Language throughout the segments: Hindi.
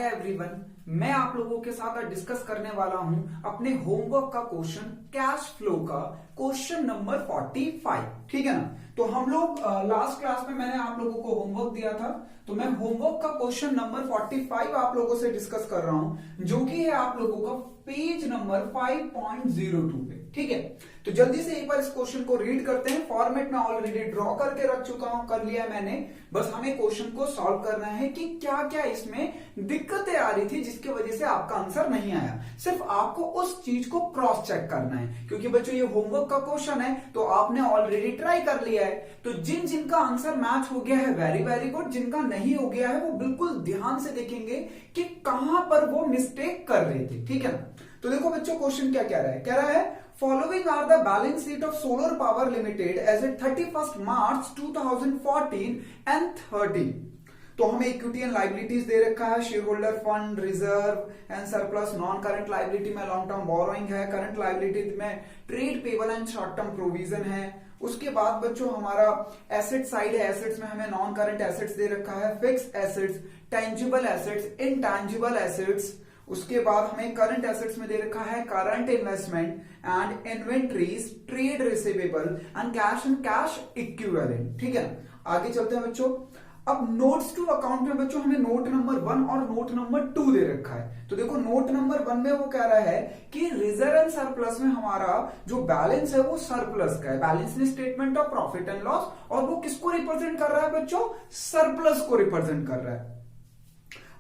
एवरीवन, मैं आप लोगों के साथ डिस्कस करने वाला हूं अपने होमवर्क का क्वेश्चन कैश फ्लो का क्वेश्चन नंबर 45। ठीक है ना। तो हम लोग लास्ट क्लास में मैंने आप लोगों को होमवर्क दिया था, तो मैं होमवर्क का क्वेश्चन नंबर 45 आप लोगों से डिस्कस कर रहा हूं, जो कि है आप लोगों का पेज नंबर 5.02 पे। ठीक है, तो जल्दी से एक बार इस क्वेश्चन को रीड करते हैं। फॉर्मेट में ऑलरेडी ड्रॉ करके रख चुका हूं, कर लिया मैंने। बस हमें क्वेश्चन को सॉल्व करना है कि क्या क्या इसमें दिक्कतें आ रही थी जिसकी वजह से आपका आंसर नहीं आया। सिर्फ आपको उस चीज को क्रॉस चेक करना है, क्योंकि बच्चों ये होमवर्क का क्वेश्चन है तो आपने ऑलरेडी ट्राई कर लिया है। तो जिनका आंसर मैच हो गया है वेरी वेरी गुड, जिनका नहीं हो गया है वो बिल्कुल ध्यान से देखेंगे कि कहां पर वो मिस्टेक कर रहे थे। ठीक है ना। तो देखो बच्चों, क्वेश्चन क्या कह रहा है। कह रहा है following are the balance sheet of solar power limited as at 31 March 2014 and 13। तो हमें इक्विटी एंड लाइबिलिटीज दे रखा है, share holder fund, reserve and surplus, non current liability में लॉन्ग टर्म बोरोइंग है, करंट लाइबिलिटी में trade payable and short term provision है। उसके बाद बच्चों हमारा एसेट साइड है, एसेट्स में हमें नॉन करंट एसेट्स दे रखा है, fixed assets, tangible assets, intangible assets. उसके बाद हमें करंट एसेट्स में दे रखा है current investment and inventories, trade receivable and cash equivalent. ठीक है, आगे चलते हैं बच्चों। अब नोट्स टू अकाउंट में बच्चों हमें नोट नंबर 1 और नोट नंबर 2 दे रखा है। तो देखो नोट नंबर 1 में वो कह रहा है कि रिजर्व एंड सरप्लस में हमारा जो बैलेंस है वो सरप्लस का है। Balance in statement of profit and loss, और वो किसको रिप्रेजेंट कर रहा है बच्चों? सरप्लस को रिप्रेजेंट कर रहा है।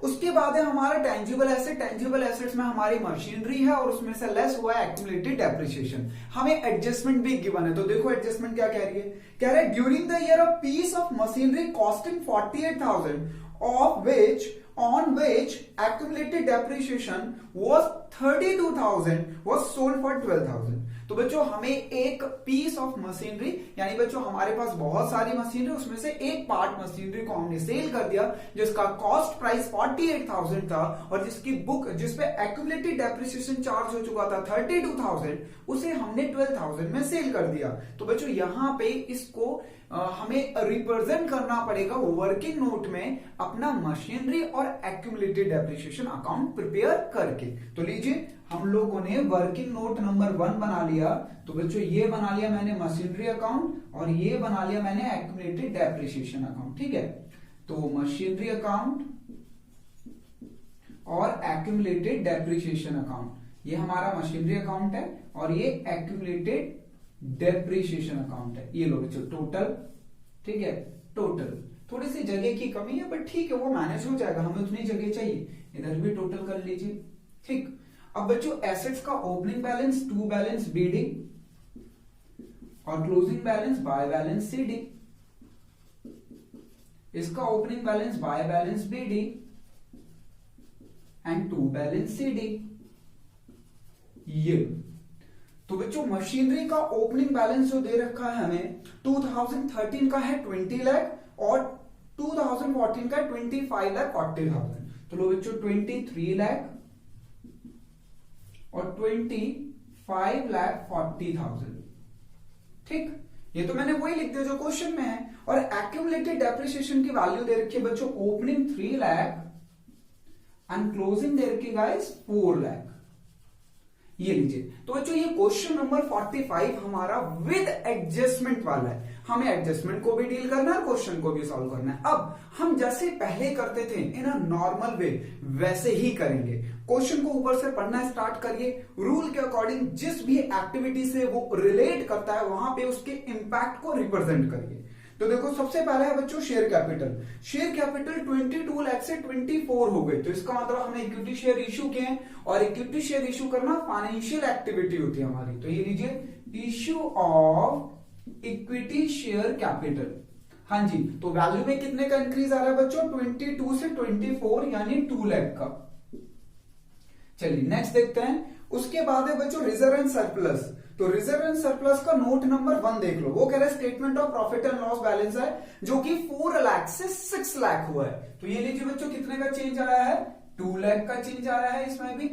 उसके बाद है हमारा टेंजिबल एसेट। टेंजिबल एसेट्स में हमारी मशीनरी है और उसमें से लेस हुआ है एक्यूमुलेटेड डेप्रिसिएशन। हमें एडजस्टमेंट भी गिवन है, तो देखो एडजस्टमेंट क्या कह रही है। कह रहा है during the year a piece of machinery costing 48,000 of which on which accumulated depreciation was 32,000 was sold for 12,000। तो बच्चों हमें एक पीस ऑफ मशीनरी, यानी बच्चों हमारे पास बहुत सारी मशीनरी, उसमें से एक पार्ट मशीनरी को हमने सेल कर दिया जिसका कॉस्ट प्राइस 48,000 था और जिसकी बुक जिसपे एक्यूमुलेटेड डेप्रिसिएशन चार्ज हो चुका था 32,000, उसे हमने 12,000 में सेल कर दिया। तो बच्चों यहां पे इसको हमें रिप्रेजेंट करना पड़ेगा वर्किंग नोट में अपना मशीनरी और एक्यूमुलेटेड डेप्रिसिएशन अकाउंट प्रिपेयर करके। तो लीजिए हम लोगों ने वर्किंग नोट नंबर 1 बना लिया। तो बच्चों ये बना लिया मैंने मशीनरी अकाउंट और ये बना लिया मैंने एक्यूमुलेटेड डेप्रिसिएशन अकाउंट। ठीक है, तो मशीनरी अकाउंट और एक्यूमुलेटेड डेप्रिसिएशन अकाउंट, ये हमारा मशीनरी अकाउंट है और ये एक्यूमुलेटेड डेप्रिसिएशन अकाउंट है। ये लो बच्चों टोटल। ठीक है, टोटल थोड़ी सी जगह की कमी है बट ठीक है, वो मैनेज हो जाएगा, हमें उतनी जगह चाहिए। इधर भी टोटल कर लीजिए। ठीक, अब बच्चों एसेट्स का opening balance to balance BD और closing balance by balance CD. इसका opening balance by balance BD and to balance CD. ये तो बच्चों मशीनरी का ओपनिंग बैलेंस जो दे रखा है हमें 2013 का है 20 लाख और 2014 का 25,40,000। तो लो बच्चों 23 लाख और 25,40,000। ठीक, ये तो मैंने वही लिख दिया जो क्वेश्चन में है। और एक्यूमुलेटेड डेप्रिसिएशन की वैल्यू दे रखी है बच्चों ओपनिंग 3 लाख एंड क्लोजिंग दे रखी गाइस 4 लाख। ये लीजिए। तो बच्चों ये क्वेश्चन नंबर 45 हमारा विद एडजस्टमेंट वाला है। हमें एडजस्टमेंट को भी डील करना है, क्वेश्चन को भी सॉल्व करना है। अब हम जैसे पहले करते थे इन अ नॉर्मल वे वैसे ही करेंगे। क्वेश्चन को ऊपर से पढ़ना स्टार्ट करिए, रूल के अकॉर्डिंग जिस भी एक्टिविटी से वो रिलेट करता है वहां पे उसके इंपैक्ट को रिप्रेजेंट करिए। तो देखो सबसे पहला है बच्चों share capital. Share capital 22 lakh से 24 हो गए, तो इसका मतलब हमने इक्विटी शेयर इश्यू किए हैं और इक्विटी शेयर इश्यू करना फाइनेंशियल एक्टिविटी होती है हमारी। तो ये लीजिए issue of equity share capital. हाँ जी, तो वैल्यू में कितने का इंक्रीज आ रहा है बच्चों? 22 से 24 यानी 2 लाख का। चलिए नेक्स्ट देखते हैं। उसके बाद है बच्चों रिजर्व एंड सरप्लस। तो रिजर्व एंड सरप्लस का नोट नंबर 1 देख लो। वो कह रहा है statement of profit and loss balance है जो कि 4 लाख से 6 लाख हुआ है। तो ये लीजिए बच्चों कितने का चेंज आया है? 2 लाख का चेंज आ रहा है इसमें भी।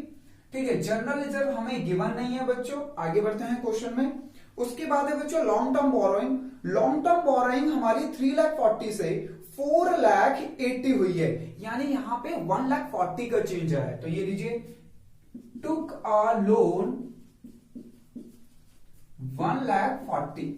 ठीक है, जनरल रिजर्व हमें गिवन नहीं है बच्चों। आगे बढ़ते हैं क्वेश्चन में। उसके बाद है बच्चों long term borrowing. Long term borrowing हमारी 3,40,000 से 4,80,000 हुई है, यानी यहां पे 1,40,000 का चेंज आया है। तो ये लीजिए, टुक अ लोन 1,40,000,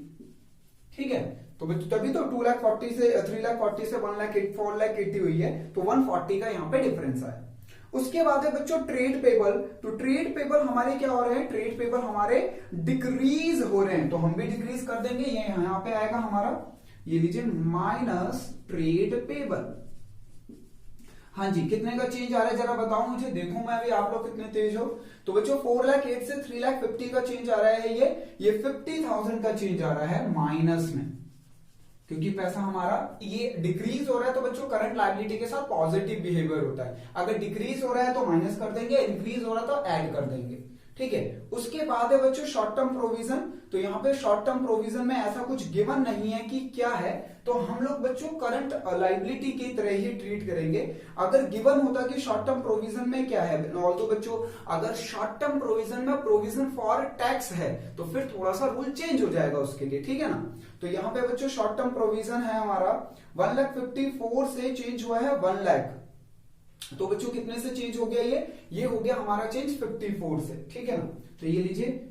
ठीक है। तो तभी तो 2,40,000 से 3,40,000 से 4,80,000 हुई है, तो 140 का यहां पे डिफरेंस आया। उसके बाद है बच्चों ट्रेड पेबल। तो ट्रेड पेबल हमारे क्या हो रहे हैं, ट्रेड पेबल हमारे डिक्रीज हो रहे हैं, तो हम भी डिक्रीज कर देंगे। ये यहां पे आएगा हमारा, ये लीजिए माइनस ट्रेड पेबल। हाँ जी, कितने का चेंज आ रहा है जरा बताओ मुझे, देखो मैं भी आप लोग कितने तेज हो। तो बच्चों 4,08,000 से 3,50,000 का चेंज आ रहा है, ये 50,000 का चेंज आ रहा है माइनस में, क्योंकि पैसा हमारा ये डिक्रीज हो रहा है। तो बच्चों करंट लायबिलिटी के साथ पॉजिटिव बिहेवियर होता है, अगर डिक्रीज हो रहा है तो माइनस कर देंगे, इंक्रीज हो रहा है तो ऐड कर देंगे, ठीक है। उसके बाद है बच्चों शॉर्ट टर्म प्रोविजन। तो यहां पे शॉर्ट टर्म प्रोविजन में ऐसा कुछ गिवन नहीं है कि क्या है, तो हम लोग बच्चों करंट लायबिलिटी की तरह ही ट्रीट करेंगे। अगर गिवन होता कि शॉर्ट टर्म प्रोविजन में क्या है, ऑल्दो बच्चों अगर शॉर्ट टर्म प्रोविजन में प्रोविजन फॉर टैक्स है तो फिर थोड़ा सा रूल चेंज हो जाएगा उसके लिए, ठीक है ना। तो यहां पे बच्चों शॉर्ट टर्म प्रोविजन है हमारा 1,54,000 से चेंज हुआ है 1,00,000। तो बच्चों कितने से चेंज हो गया, ये हो गया हमारा चेंज 54 से, ठीक है ना। तो ये लीजिए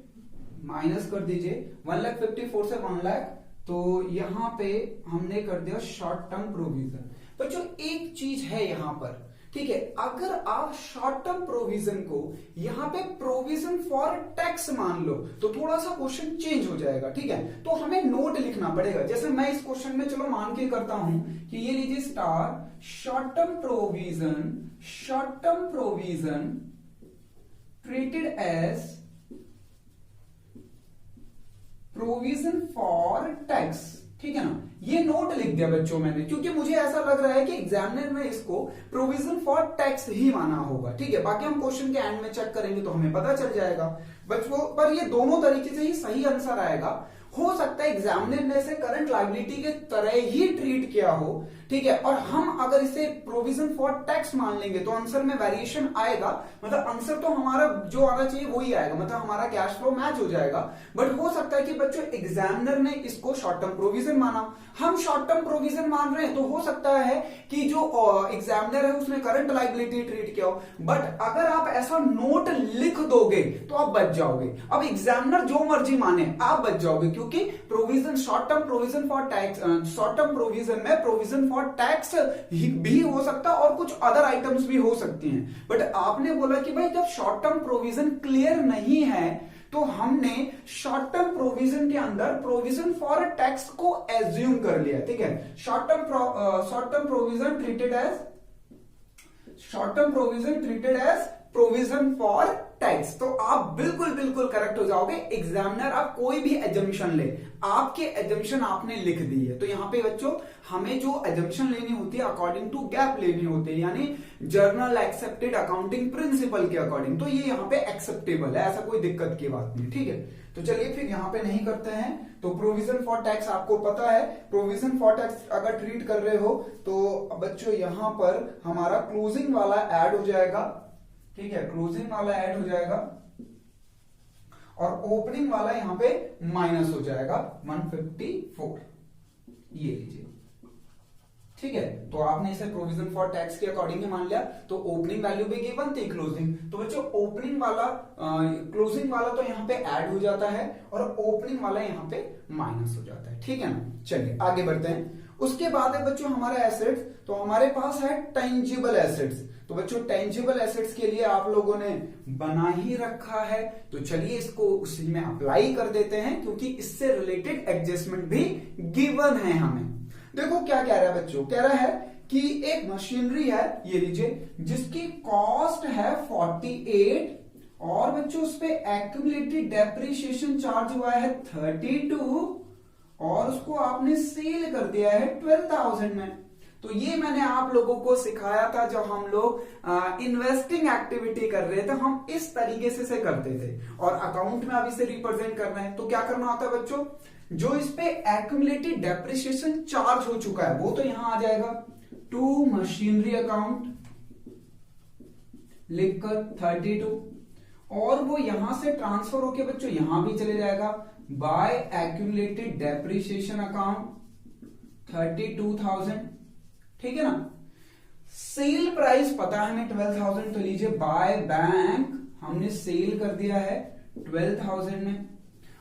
माइनस कर दीजिए 1,54,000 से 1,00,000, तो यहां पे हमने कर दिया शॉर्ट टर्म प्रोविजन। बच्चों एक चीज है यहां पर, ठीक है, अगर आप शॉर्ट टर्म प्रोविजन को यहां पे प्रोविजन फॉर टैक्स मान लो तो थोड़ा सा क्वेश्चन चेंज हो जाएगा, ठीक है। तो हमें नोट लिखना पड़ेगा, जैसे मैं इस क्वेश्चन में चलो मान के करता हूं कि ये लीजिए star short term provision treated as provision for tax, ठीक है ना। ये नोट लिख दिया बच्चों मैंने, क्योंकि मुझे ऐसा लग रहा है कि एग्जामिनर में इसको प्रोविजन फॉर टैक्स ही माना होगा, ठीक है। बाकी हम क्वेश्चन के एंड में चेक करेंगे तो हमें पता चल जाएगा बच्चों, पर ये दोनों तरीके से ही सही आंसर आएगा। हो सकता है एग्जामिनर ने इसे करंट लायबिलिटी के तरह ही ट्रीट किया हो, ठीक है, और हम अगर इसे प्रोविजन फॉर टैक्स मान लेंगे तो आंसर में वेरिएशन आएगा, मतलब आंसर तो हमारा जो आना चाहिए वही आएगा, मतलब हमारा कैश फ्लो मैच हो जाएगा। बट हो सकता है कि बच्चों एग्जामिनर ने इसको शॉर्ट टर्म प्रोविजन माना, हम शॉर्ट टर्म प्रोविजन मान रहे हैं, तो हो सकता है कि जो एग्जामिनर है उसने करंट लायबिलिटी ट्रीट किया हो। बट अगर आप ऐसा नोट लिख दोगे तो आप बच जाओगे। अब एग्जामिनर जो मर्जी माने आप बच जाओगे, क्योंकि provision short term provision for tax, short term provision में प्रोविजन फॉर टैक्स भी हो सकता है और कुछ अदर आइटम्स भी हो सकती हैं। बट आपने बोला कि भाई जब शॉर्ट टर्म प्रोविजन क्लियर नहीं है तो हमने शॉर्ट टर्म प्रोविजन के अंदर प्रोविजन फॉर टैक्स को एज्यूम कर लिया, ठीक है। Short term provision treated as provision for tax. तो आप बिल्कुल करेक्ट हो जाओगे। एग्जामिनर आप कोई भी एजम्पशन ले, आपके एजम्पशन आपने लिख दी है, तो यहां पे बच्चों हमें जो एजम्पशन लेनी होती है अकॉर्डिंग टू गैप लेनी होती है, यानी जर्नल एक्सेप्टेड अकाउंटिंग प्रिंसिपल के अकॉर्डिंग, तो ये यहाँ पे एक्सेप्टेबल है, ऐसा कोई दिक्कत की बात नहीं, ठीक है। तो चलिए फिर यहाँ पे नहीं करते हैं। तो प्रोविजन फॉर टैक्स आपको पता है, प्रोविजन फॉर टैक्स अगर ट्रीट कर रहे हो तो बच्चों यहां पर हमारा क्लोजिंग वाला ऐड हो जाएगा, ठीक है, क्लोजिंग वाला ऐड हो जाएगा और ओपनिंग वाला यहां पे माइनस हो जाएगा 154, ये लीजिए, ठीक है। तो आपने इसे प्रोविजन फॉर टैक्स के अकॉर्डिंग मान लिया, तो ओपनिंग वैल्यू भी गिवन थी, क्लोजिंग, तो बच्चों ओपनिंग वाला क्लोजिंग वाला तो यहां पे ऐड हो जाता है और ओपनिंग वाला यहां पे माइनस हो जाता है, ठीक है ना। चलिए आगे बढ़ते हैं। उसके बाद है बच्चों हमारा एसेट्स। तो हमारे पास है टेंजिबल एसेट्स। तो बच्चों टेंजिबल एसेट्स के लिए आप लोगों ने बना ही रखा है, तो चलिए इसको उसी में अप्लाई कर देते हैं, क्योंकि इससे रिलेटेड एडजस्टमेंट भी गिवन है हमें। देखो क्या कह रहा है बच्चों, कह रहा है कि एक मशीनरी है, ये लीजिए, जिसकी कॉस्ट है 48 और बच्चों उस पे एक्यूमुलेटेड डेप्रिसिएशन चार्ज हुआ है 32 और उसको आपने सेल कर दिया है 12,000 में। तो ये मैंने आप लोगों को सिखाया था जब हम लोग इन्वेस्टिंग एक्टिविटी कर रहे थे, हम इस तरीके से करते थे और अकाउंट में अभी से रिप्रेजेंट करना है तो क्या करना होता है बच्चों, जो इस पे एक्यूमुलेटेड डेप्रिसिएशन चार्ज हो चुका है वो तो यहां आ जाएगा टू मशीनरी अकाउंट लिखकर 32 और वो यहां से ट्रांसफर होके बच्चों यहां भी चले जाएगा बाय एक्यूमुलेटेड डेप्रिसिएशन अकाउंट 32,000, ठीक है ना। सेल प्राइस पता है हमें 12,000, तो लीजिए बाय बैंक हमने सेल कर दिया है 12,000 में।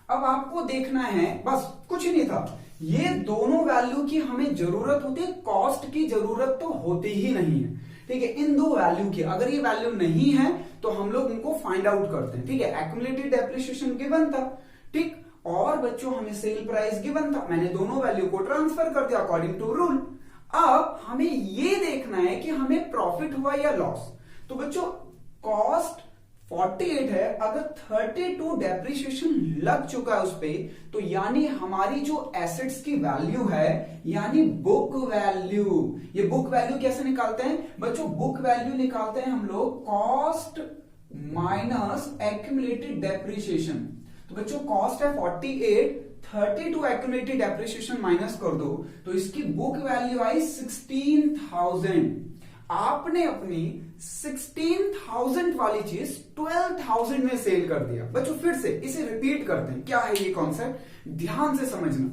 अब आपको देखना है, बस कुछ नहीं था, ये दोनों वैल्यू की हमें जरूरत होती है, कॉस्ट की जरूरत तो होती ही नहीं है, ठीक है। इन दो वैल्यू की अगर ये वैल्यू नहीं है तो हम लोग उनको फाइंड आउट करते हैं, ठीक है। एक्यूमुलेटेड डेप्रिसिएशन गिवन था, ठीक, और बच्चों हमें सेल प्राइस गिवन था, मैंने दोनों वैल्यू को ट्रांसफर कर दिया अकॉर्डिंग टू रूल। अब हमें ये देखना है कि हमें प्रॉफिट हुआ या लॉस। तो बच्चों कॉस्ट 48 है, अगर 32 डेप्रिसिएशन लग चुका है उस पे, तो यानी हमारी जो एसेट्स की वैल्यू है, यानी बुक वैल्यू। ये बुक वैल्यू कैसे निकालते हैं बच्चों? बुक वैल्यू निकालते हैं हम लोग कॉस्ट माइनस एक्यूमुलेटेड डेप्रिसिएशन। तो बच्चों कॉस्ट है 48, 32 एक्यूमुलेटेड डेप्रिसिएशन माइनस कर दो तो इसकी बुक वैल्यू आई 16,000। आपने अपनी 16,000 वाली चीज 12,000 में सेल कर दिया। बच्चों फिर से इसे रिपीट करते हैं, क्या है ये कॉन्सेप्ट, ध्यान से समझना।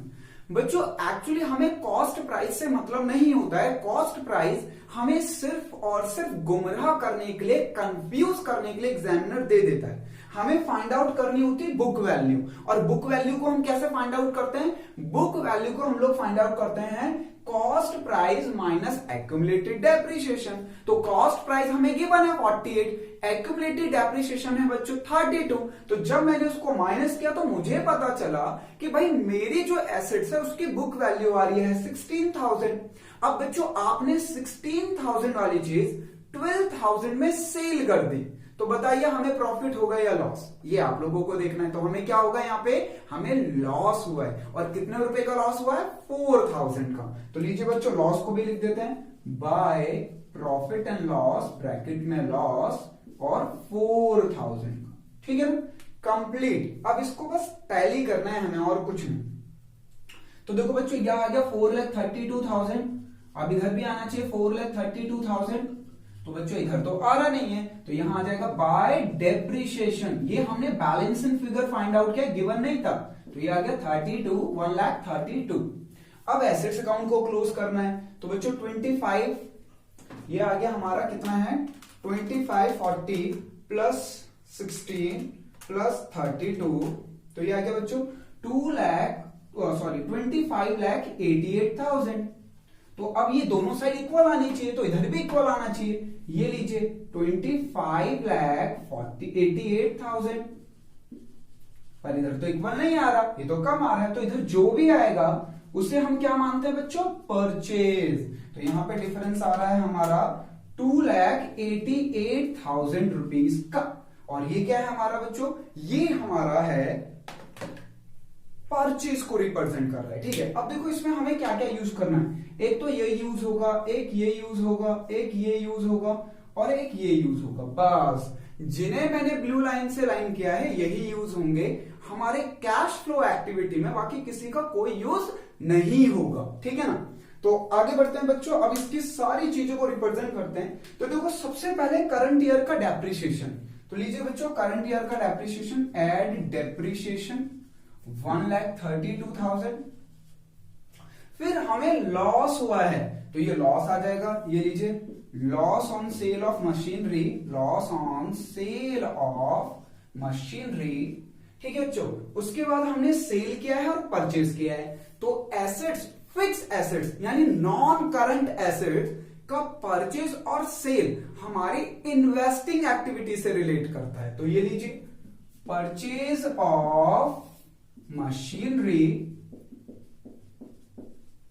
बच्चों एक्चुअली हमें कॉस्ट प्राइस से मतलब नहीं होता है। कॉस्ट प्राइस हमें सिर्फ और सिर्फ गुमराह करने के लिए, कंफ्यूज करने के लिए एग्जामिनर दे देता है। हमें फाइंड आउट करनी होती है बुक वैल्यू, और बुक वैल्यू को हम कैसे फाइंड आउट करते हैं? बुक वैल्यू को हम लोग फाइंड आउट करते हैं cost price minus accumulated depreciation. तो कॉस्ट प्राइस हमें गिवन है 48, एक्यूमुलेटेड डेप्रिसिएशन है बच्चों 32। तो जब मैंने उसको माइनस किया तो मुझे पता चला कि भाई मेरी जो एसेट्स है उसकी बुक वैल्यू आ रही है 16,000। अब बच्चों आपने 16,000 वाली चीज 12,000 में सेल कर दी, तो बताइए हमें प्रॉफिट होगा या लॉस? ये आप लोगों को देखना है। तो हमें क्या होगा यहाँ पे? हमें लॉस हुआ है। और कितने रुपए का लॉस हुआ है? 4,000 का। तो लीजिए बच्चों लॉस को भी लिख देते हैं, by profit and loss bracket में लॉस और 4,000 का, ठीक है ना, कंप्लीट। अब इसको बस टैली करना है हमें और कुछ नहीं। तो देखो बच्चों यह आ गया 4,32,000। अब इधर भी आना चाहिए 4,32,000। तो बच्चों इधर तो आ रहा नहीं है, तो यहां आ जाएगा बाय डेप्रिसिएशन। ये हमने बैलेंसिंग फिगर फाइंड आउट किया, गिवन नहीं था, तो ये आ गया 32, 1,32,000। अब एसेट्स अकाउंट को क्लोज करना है। तो बच्चों 25, ये आ गया हमारा कितना है 25, 40 प्लस 16 प्लस 32, तो ये आ गया बच्चों 25,88,000। तो अब ये दोनों साइड इक्वल आनी चाहिए, तो इधर भी इक्वल आना चाहिए। ये लीजिए 25,88,000, पर इधर तो इक्वल नहीं आ रहा, ये तो कम आ रहा है। तो इधर जो भी आएगा उसे हम क्या मानते हैं बच्चों? परचेज। तो यहां पे डिफरेंस आ रहा है हमारा 2,88,000 रुपीज का। और ये क्या है हमारा बच्चों? ये हमारा है परचेज को रिप्रेजेंट कर रहा है, ठीक है। अब देखो इसमें हमें क्या क्या यूज करना है। एक तो ये यूज होगा, एक ये यूज होगा, एक ये यूज होगा और एक ये यूज होगा। बस जिन्हें मैंने ब्लू लाइन से लाइन किया है यही यूज होंगे हमारे कैश फ्लो एक्टिविटी में, बाकी किसी का कोई यूज नहीं होगा, ठीक है ना। तो आगे बढ़ते हैं बच्चों, अब इसकी सारी चीजों को रिप्रेजेंट करते हैं। तो देखो सबसे पहले करंट ईयर का डेप्रिसिएशन। तो लीजिए बच्चों करंट ईयर का डेप्रिसिएशन, एड डेप्रिसिएशन 1,32,000। फिर हमें लॉस हुआ है, तो ये लॉस आ जाएगा, ये लीजिए loss on sale of machinery, loss on sale of machinery, ठीक है बच्चों। उसके बाद हमने सेल किया है और परचेज किया है। तो एसेट्स, फिक्स एसेट्स यानी नॉन करंट एसेट्स का परचेज और सेल हमारी इन्वेस्टिंग एक्टिविटी से रिलेट करता है। तो ये लीजिए परचेज ऑफ मशीनरी,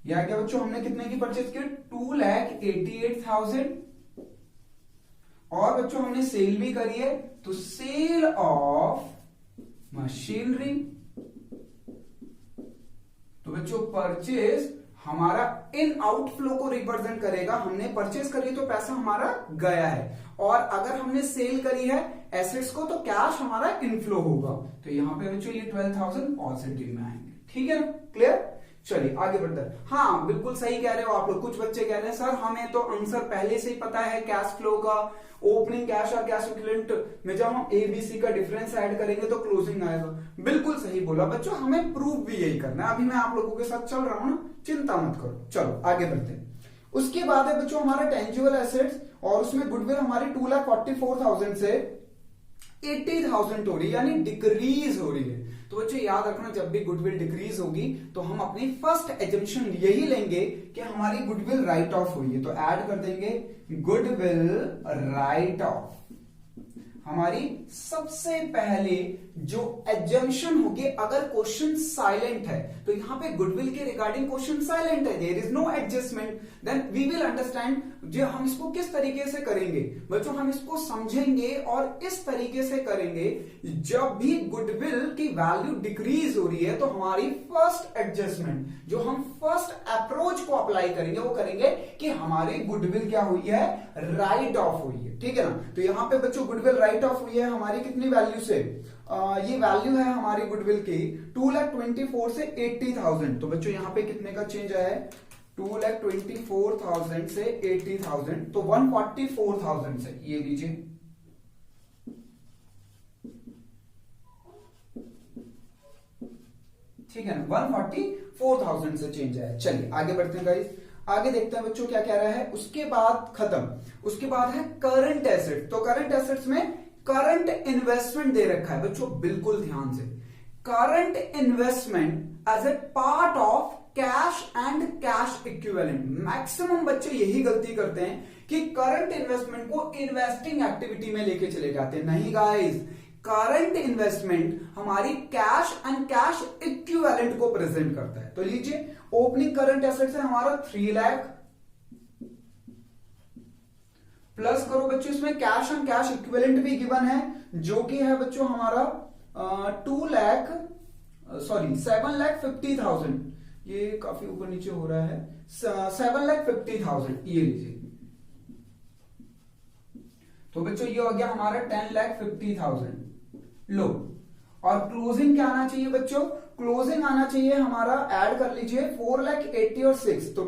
या क्या बच्चों हमने कितने की परचेज की? 2,88,000। और बच्चों हमने सेल भी करी है, तो सेल ऑफ मशीनरी। तो बच्चों परचेज हमारा इन आउटफ्लो को रिप्रेजेंट करेगा। हमने परचेज करी तो पैसा हमारा गया है, और अगर हमने सेल करी है एसेट्स को तो कैश हमारा इनफ्लो होगा। तो यहां पे बच्चों ये 12,000 पॉजिटिव में आएंगे, ठीक है ना, क्लियर। चलिए आगे बढ़ते हैं। हाँ बिल्कुल सही कह रहे हो आप लोग। कुछ बच्चे कह रहे हैं सर हमें तो आंसर पहले से ही पता है कैश फ्लो का, ओपनिंग कैश और कैश इक्विवेलेंट में जब हम एबीसी का डिफरेंस ऐड करेंगे तो क्लोजिंग आएगा। बिल्कुल सही बोला बच्चों, हमें प्रूव भी यही करना है। अभी मैं आप लोगों के साथ चल रहा हूं ना, चिंता मत करो। चलो आगे बढ़ते हैं। उसके बाद है बच्चों हमारा टेंजिबल एसेट्स, और उसमें गुडविल हमारी 2,44,000 से 80,000 हो रही है, यानी डिक्रीज हो रही है। तो बच्चों याद रखना, जब भी गुडविल डिक्रीज होगी तो हम अपनी फर्स्ट एजम्पशन यही लेंगे कि हमारी गुडविल राइट ऑफ हुई है। तो ऐड कर देंगे गुडविल राइट ऑफ। हमारी सबसे पहले जो एजम्पशन होगी, अगर क्वेश्चन साइलेंट है तो यहां पे गुडविल के रिगार्डिंग क्वेश्चन साइलेंट है, there is no adjustment, then we will understand. जो हम इसको किस तरीके से करेंगे बच्चों, हम इसको समझेंगे और इस तरीके से करेंगे, जब भी गुडविल की वैल्यू डिक्रीज हो रही है तो हमारी फर्स्ट एडजस्टमेंट, जो हम फर्स्ट अप्रोच को अप्लाई करेंगे वो करेंगे कि हमारी गुडविल क्या हुई है, राइट ऑफ हुई है। ठीक है ना। तो यहां पे बच्चों गुडविल राइट ऑफ हुई है हमारी कितनी वैल्यू से, ये वैल्यू है हमारी गुडविल की 2,24,000 से 80,000। तो बच्चों यहां पे कितने का चेंज आया है, 2,24,000 से 80,000, तो 144,000 से, ये लीजिए ठीक है ना, 144,000 से चेंज आया। चलिए आगे बढ़ते हैं गाइस, आगे देखते हैं बच्चों क्या कह रहा है। उसके बाद खत्म, उसके बाद है करंट एसेट। तो करंट एसेट्स में करंट इन्वेस्टमेंट दे रखा है बच्चों, बिल्कुल ध्यान से। Current investment as a part of cash and cash equivalent. Maximum बच्चे यही गलती करते हैं कि करंट इन्वेस्टमेंट को इन्वेस्टिंग एक्टिविटी में लेके चले जाते हैं। नहीं गाइस, करंट इन्वेस्टमेंट हमारी कैश एंड कैश इक्विवेलेंट को प्रेजेंट करता है। तो लीजिए ओपनिंग करंट एसेट्स है हमारा 3 लाख, प्लस करो बच्चों इसमें कैश एंड कैश इक्विवेलेंट भी गिवन है, जो कि है बच्चों हमारा 7,50,000। ये काफी ऊपर नीचे हो रहा है, 7,50,000 ये लीजिए। तो बच्चों ये हो गया हमारा 10,50,000 लो। और क्लोजिंग क्या आना चाहिए बच्चों, क्लोजिंग आना चाहिए हमारा, ऐड कर लीजिए 4,80,000 और 6, तो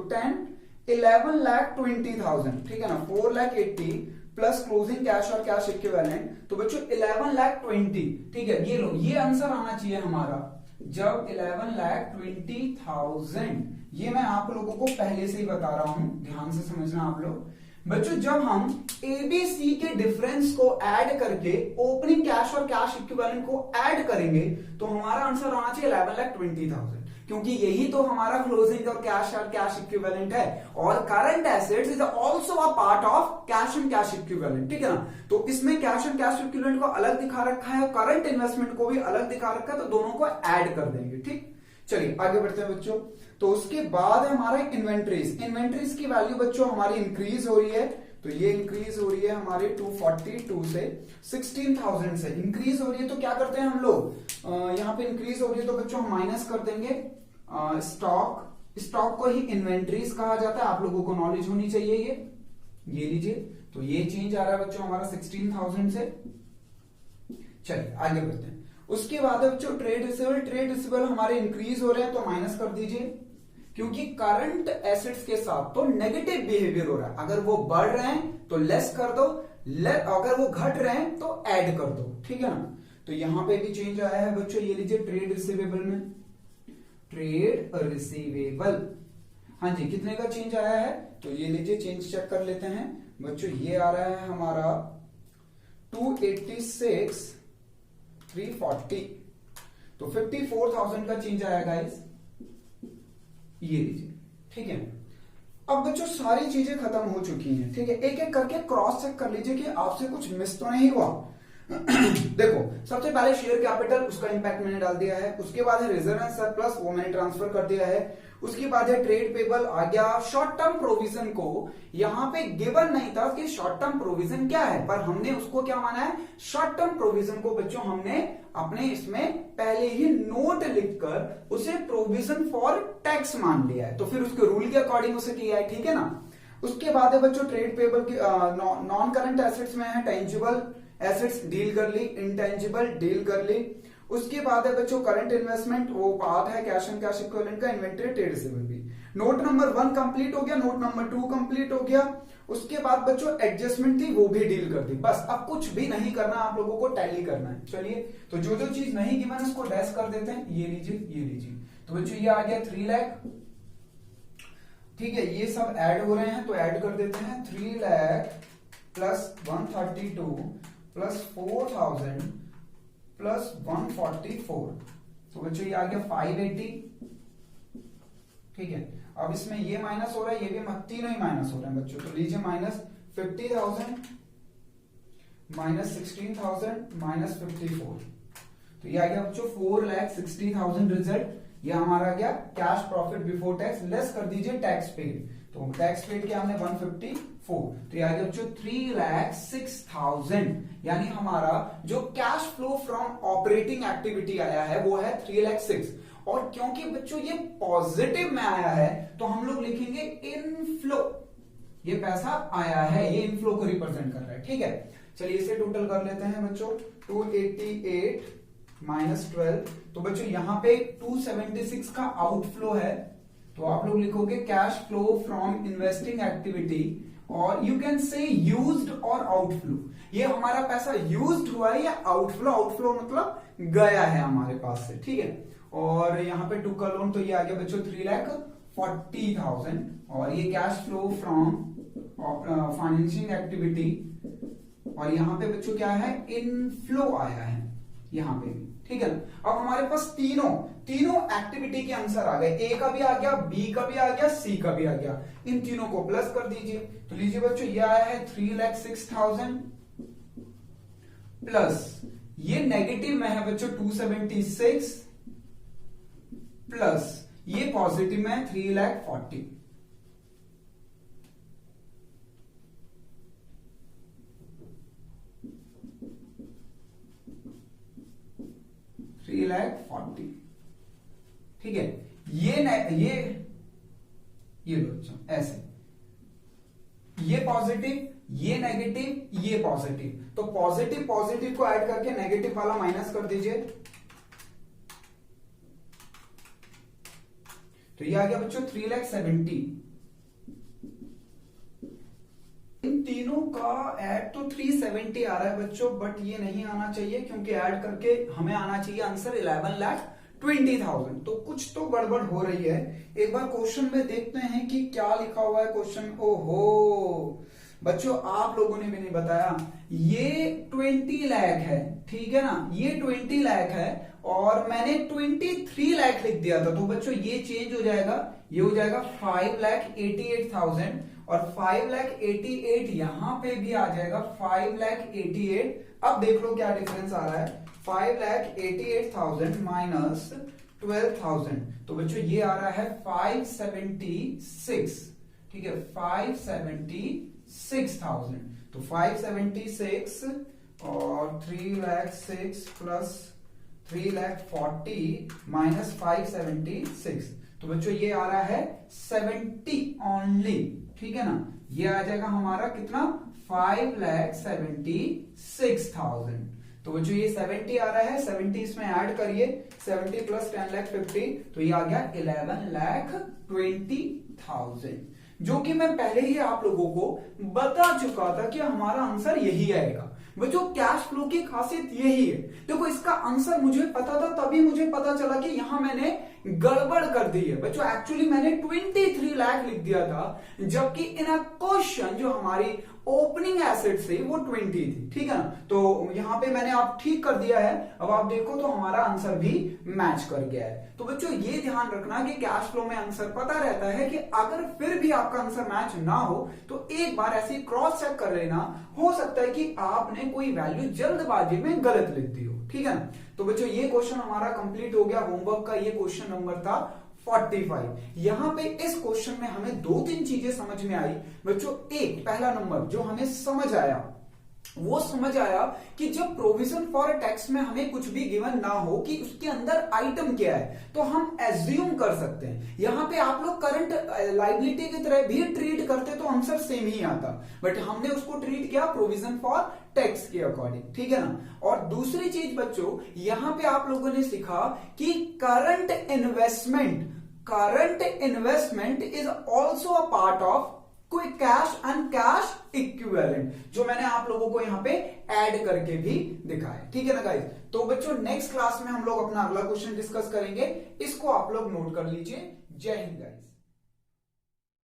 11,20,000। ठीक है ना, 4,80,000 प्लस क्लोजिंग कैश और कैश इक्विवेलेंट, तो बच्चों 11,20,000। ठीक है, ये लो, ये आंसर आना चाहिए हमारा जब 11,20,000। ये मैं आप लोगों को पहले से ही बता रहा हूं, ध्यान से समझना आप लोग। बच्चों जब हम एबीसी के डिफरेंस को ऐड करके ओपनिंग कैश और कैश इक्विवेलेंट को ऐड करेंगे तो हमारा आंसर आना चाहिए 11,20,000, क्योंकि यही तो हमारा क्लोजिंग और कैश इक्विवेलेंट है। और current assets is also a part of cash and cash equivalent. ठीक है ना। तो इसमें कैश एंड कैश इक्विवेलेंट को अलग दिखा रखा है, करंट इन्वेस्टमेंट को भी अलग दिखा रखा है, तो दोनों को ऐड कर देंगे। ठीक, चलिए आगे बढ़ते हैं बच्चों। तो उसके बाद है हमारा इन्वेंट्रीज। इन्वेंट्रीज की वैल्यू बच्चों हमारी इंक्रीज हो रही है, तो ये इंक्रीज हो रही है हमारे 242 से 16,000 से इंक्रीज हो रही है। तो क्या करते हैं हम लोग, यहाँ पे इंक्रीज हो रही है तो बच्चों हम माइनस कर देंगे स्टॉक को ही इन्वेंट्रीज कहा जाता है, आप लोगों को नॉलेज होनी चाहिए। ये लीजिए, तो ये चेंज आ रहा है बच्चों हमारा 16,000 से। चलिए आगे बढ़ते हैं। उसके बाद बच्चों ट्रेड रिसीवेबल हमारे इंक्रीज हो रहे हैं, तो माइनस कर दीजिए, क्योंकि करंट एसेट्स के साथ तो नेगेटिव बिहेवियर हो रहा है। अगर वो बढ़ रहे हैं तो लेस कर दो, अगर वो घट रहे हैं तो ऐड कर दो। ठीक है ना। तो यहां पे भी चेंज आया है बच्चों, ये लीजिए ट्रेड रिसीवेबल में, ट्रेड रिसीवेबल, हाँ जी कितने का चेंज आया है, तो ये लीजिए चेंज चेक कर लेते हैं बच्चों। ये आ रहा है हमारा 286,340, तो 54,000 का चेंज आया गाइस, ये लीजिए। ठीक है, अब बच्चों सारी चीजें खत्म हो चुकी हैं। ठीक है, एक एक करके क्रॉस चेक कर लीजिए कि आपसे कुछ मिस तो नहीं हुआ। देखो सबसे पहले शेयर कैपिटल, उसका इंपैक्ट मैंने डाल दिया है। उसके बाद है रिजर्व एंड सरप्लस, वो मैंने ट्रांसफर कर दिया है। उसके बाद है ट्रेड पेबल आ गया। शॉर्ट टर्म प्रोविजन को यहां पे गिवन नहीं था कि शॉर्ट टर्म प्रोविजन क्या है, पर हमने उसको क्या माना है, शॉर्ट टर्म प्रोविजन को बच्चों हमने अपने इसमें पहले ही नोट लिखकर उसे प्रोविजन फॉर टैक्स मान लिया है, तो फिर उसके रूल के अकॉर्डिंग उसे किया है। ठीक है ना। उसके बाद है बच्चों ट्रेड पेबल की नॉन करंट एसेट्स में है टेंजिबल एसेट्स डील कर ली, इंटेंजिबल डील कर ली। उसके बाद है बच्चों करंट इन्वेस्टमेंट, वो पार्ट है कैश एंड कैश इक्विवेलेंट का, इन्वेंटरी, ट्रेड रिसीवेबल भी। नोट नंबर 1 कंप्लीट हो गया, नोट नंबर 2 कंप्लीट हो गया। उसके बाद बच्चों एडजस्टमेंट थी वो भी डील कर दी, बस अब कुछ भी नहीं करना, आप लोगों को टैली करना है। चलिए तो जो जो चीज नहीं गिवन उसको डैश कर देते हैं, ये लीजिए ये लीजिए। तो बच्चों ये आ गया 3 लाख, ठीक है, ये सब ऐड हो रहे हैं तो ऐड कर देते हैं। 3 लाख प्लस 132 प्लस 4000 प्लस 144, तो बच्चों ये आ गया 580, ठीक है। अब इसमें ये माइनस हो रहा है, ये भी तीनों ही माइनस हो रहे हैं बच्चों, तो लीजिए माइनस 50,000 माइनस 16,000 माइनस 54, तो ये आ गया बच्चों 4,60,000 रिजल्ट। ये हमारा गया cash profit before tax, less कर दीजिए टैक्स पेड, तो टैक्स पेड किया हमने 154, तो ये आ गया बच्चों 3,06,000, यानी हमारा जो cash flow from operating activity आया है वो है 3,06,000। और क्योंकि बच्चों ये पॉजिटिव में आया है तो हम लोग लिखेंगे इनफ्लो, ये पैसा आया है, ये इनफ्लो को रिप्रेजेंट कर रहा है, ठीक है। चलिए इसे टोटल कर लेते हैं बच्चों, 288 माइनस 12, तो बच्चों यहां पे 276 का आउटफ्लो है, तो आप लोग लिखोगे cash flow from investing activity, और यू कैन से यूज्ड और आउटफ्लो, ये हमारा पैसा यूज्ड हुआ है या आउटफ्लो, आउटफ्लो मतलब गया है हमारे पास से, ठीक है। और यहाँ पे 2 का लोन, तो ये आ गया बच्चों 3,40,000, और ये cash flow from financial activity, और यहाँ पे बच्चों क्या है इनफ्लो आया है यहाँ पे भी, ठीक है। अब हमारे पास तीनों एक्टिविटी के आंसर आ गए, ए का भी आ गया, बी का भी आ गया, सी का भी आ गया, इन तीनों को प्लस कर दीजिए, तो लीजिए बच्चों ये आया है 3,06,000 प्लस ये नेगेटिव में है बच्चों 276 प्लस ये पॉजिटिव में 3,40,000, 3,40,000, ठीक है। ये लो बच्चों ऐसे, ये पॉजिटिव ये नेगेटिव ये पॉजिटिव, तो पॉजिटिव पॉजिटिव को ऐड करके नेगेटिव वाला माइनस कर दीजिए, तो ये आ गया बच्चों 3,70,000। इन तीनों का ऐड तो 370 आ रहा है बच्चों, बट ये नहीं आना चाहिए क्योंकि ऐड करके हमें आना चाहिए आंसर 11,20,000, तो कुछ तो गड़बड़ हो रही है। एक बार क्वेश्चन में देखते हैं कि क्या लिखा हुआ है क्वेश्चन। ओहो बच्चों आप लोगों ने भी नहीं बताया, ये 20 लाख है, ठीक है ना, ये 20 लाख है और मैंने 23 लाख लिख दिया था, तो बच्चों ये चेंज हो जाएगा, ये हो जाएगा 5,88,000 और 5,88,000 यहां पे भी आ जाएगा 5,88,000। अब देख लो क्या डिफरेंस आ रहा है, 5,88,000 माइनस 12,000, तो बच्चों ये आ रहा है 576, ठीक है 576,000, तो 576 और 3,06,000 प्लस 3,40,000 माइनस 576, तो बच्चों ये आ रहा है 70 ओनली, ठीक है ना। ये आ जाएगा हमारा कितना 5,76,000, तो बच्चों ये 70 आ रहा है, 70 इसमें ऐड करिए, 70 प्लस 10,50, तो ये आ गया 11,20,000, जो कि मैं पहले ही आप लोगों को बता चुका था कि हमारा आंसर यही आएगा। बच्चों कैश फ्लो की खासियत यही है, देखो इसका आंसर मुझे पता था, तभी मुझे पता चला कि यहां मैंने गड़बड़ कर दी है। बच्चों एक्चुअली मैंने 23 लाख लिख दिया था, जबकि इन अ क्वेश्चन जो हमारी ओपनिंग एसेट से वो 20 थी, ठीक है ना, तो यहां पे मैंने आप ठीक कर दिया है। अब आप देखो तो हमारा आंसर भी मैच कर गया है। तो बच्चों ये ध्यान रखना कि कैश फ्लो में आंसर पता रहता है कि अगर फिर भी आपका आंसर मैच ना हो तो एक बार ऐसे क्रॉस चेक कर लेना, हो सकता है कि आपने कोई वैल्यू जल्दबाजी में गलत लिख दी हो, ठीक है ना। तो बच्चों ये क्वेश्चन हमारा कंप्लीट हो गया होमवर्क का, ये क्वेश्चन नंबर था 45। यहां पे इस क्वेश्चन में हमें 2-3 चीजें समझ में आई बच्चों। एक पहला नंबर जो हमें समझ आया वो समझ आया कि जब प्रोविजन फॉर टैक्स में हमें कुछ भी गिवन ना हो कि उसके अंदर आइटम क्या है, तो हम एज्यूम कर सकते हैं। यहां पे आप लोग करंट लाइबिलिटी की तरह भी ट्रीट करते तो आंसर सेम ही आता, बट हमने उसको ट्रीट किया प्रोविजन फॉर टैक्स के अकॉर्डिंग, ठीक है ना। और दूसरी चीज बच्चों, यहां पे आप लोगों ने सीखा कि current investment is also a part of कोई कैश एंड कैश इक्विवेलेंट, जो मैंने आप लोगों को यहां पे ऐड करके भी दिखाया, ठीक है ना गाइस। तो बच्चों नेक्स्ट क्लास में हम लोग अपना अगला क्वेश्चन डिस्कस करेंगे, इसको आप लोग नोट कर लीजिए। जय हिंद गाइस।